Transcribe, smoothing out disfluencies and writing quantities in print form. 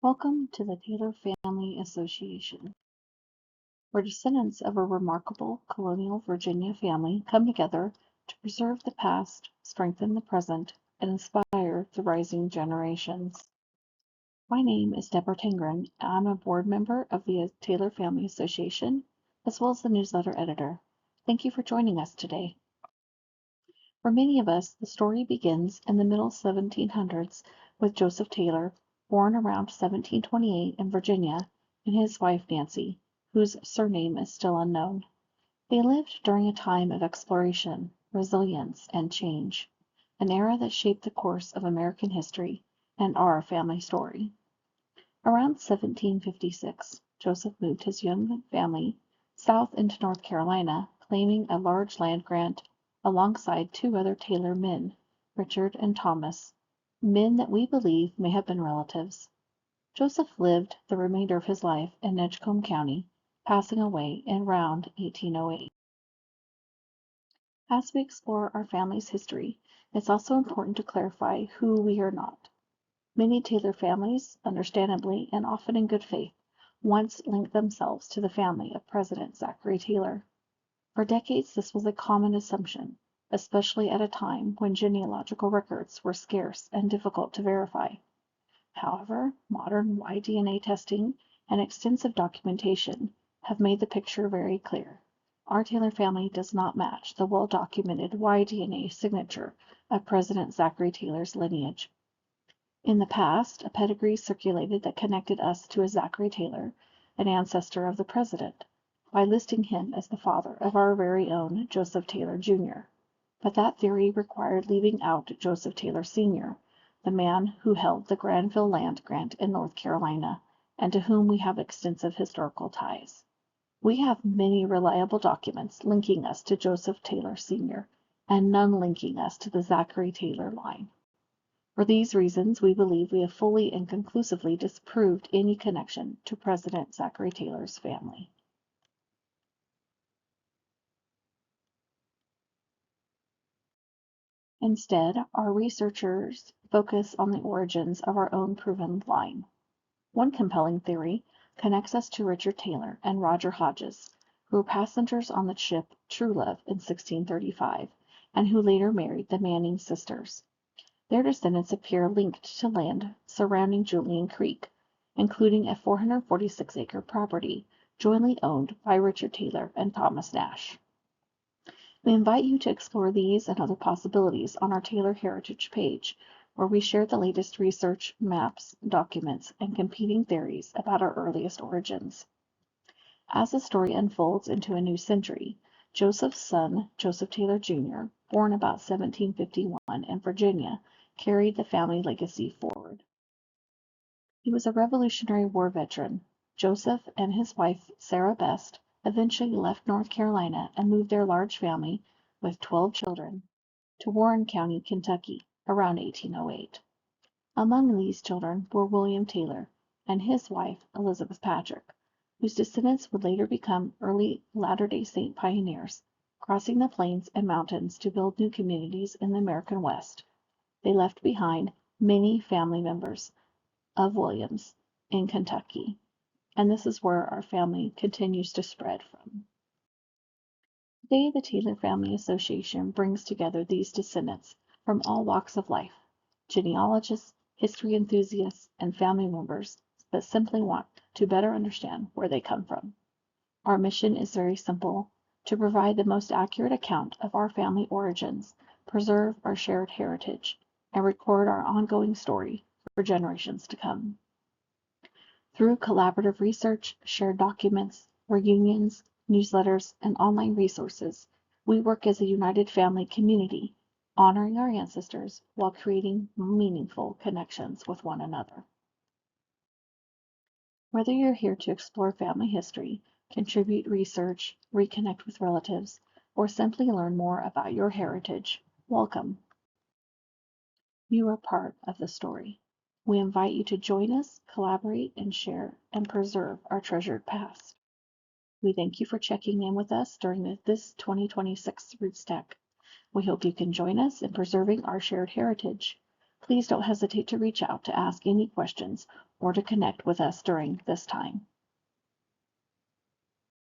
Welcome to the Taylor Family Association, where descendants of a remarkable colonial Virginia family come together to preserve the past, strengthen the present, and inspire the rising generations. My name is Deborah Tangren. I'm a board member of the Taylor Family Association, as well as the newsletter editor. Thank you for joining us today. For many of us, the story begins in the middle 1700s with Joseph Taylor, born around 1728 in Virginia, and his wife Nancy, whose surname is still unknown. They lived during a time of exploration, resilience, and change, an era that shaped the course of American history and our family story. Around 1756, Joseph moved his young family south into North Carolina, claiming a large land grant alongside two other Taylor men, Richard and Thomas, men that we believe may have been relatives. Joseph lived the remainder of his life in Edgecombe County, passing away in around 1808. As we explore our family's history, it's also important to clarify who we are not. Many Taylor families, understandably and often in good faith, once linked themselves to the family of President Zachary Taylor. For decades, this was a common assumption, especially at a time when genealogical records were scarce and difficult to verify. However, modern Y-DNA testing and extensive documentation have made the picture very clear. Our Taylor family does not match the well-documented Y-DNA signature of President Zachary Taylor's lineage. In the past, a pedigree circulated that connected us to a Zachary Taylor, an ancestor of the President, by listing him as the father of our very own Joseph Taylor, Jr. But that theory required leaving out Joseph Taylor, Sr., the man who held the Granville land grant in North Carolina, and to whom we have extensive historical ties. We have many reliable documents linking us to Joseph Taylor, Sr., and none linking us to the Zachary Taylor line. For these reasons, we believe we have fully and conclusively disproved any connection to President Zachary Taylor's family. Instead, our researchers focus on the origins of our own proven line. One compelling theory connects us to Richard Taylor and Roger Hodges, who were passengers on the ship True Love in 1635, and who later married the Manning sisters. Their descendants appear linked to land surrounding Julian Creek, including a 446-acre property jointly owned by Richard Taylor and Thomas Nash. We invite you to explore these and other possibilities on our Taylor Heritage page, where we share the latest research, maps, documents, and competing theories about our earliest origins. As the story unfolds into a new century, Joseph's son, Joseph Taylor, Jr., born about 1751 in Virginia, carried the family legacy forward. He was a Revolutionary War veteran. Joseph and his wife, Sarah Best, eventually left North Carolina and moved their large family, with 12 children, to Warren County, Kentucky, around 1808. Among these children were William Taylor and his wife, Elizabeth Patrick, whose descendants would later become early Latter-day Saint pioneers, crossing the plains and mountains to build new communities in the American West. They left behind many family members of Williams in Kentucky, and this is where our family continues to spread from. Today, the Taylor Family Association brings together these descendants from all walks of life, genealogists, history enthusiasts, and family members that simply want to better understand where they come from. Our mission is very simple: to provide the most accurate account of our family origins, preserve our shared heritage, and record our ongoing story for generations to come. Through collaborative research, shared documents, reunions, newsletters, and online resources, we work as a united family community, honoring our ancestors while creating meaningful connections with one another. Whether you're here to explore family history, contribute research, reconnect with relatives, or simply learn more about your heritage, welcome. You are part of the story. We invite you to join us, collaborate, and share, and preserve our treasured past. We thank you for checking in with us during this 2026 RootsTech. We hope you can join us in preserving our shared heritage. Please don't hesitate to reach out to ask any questions or to connect with us during this time.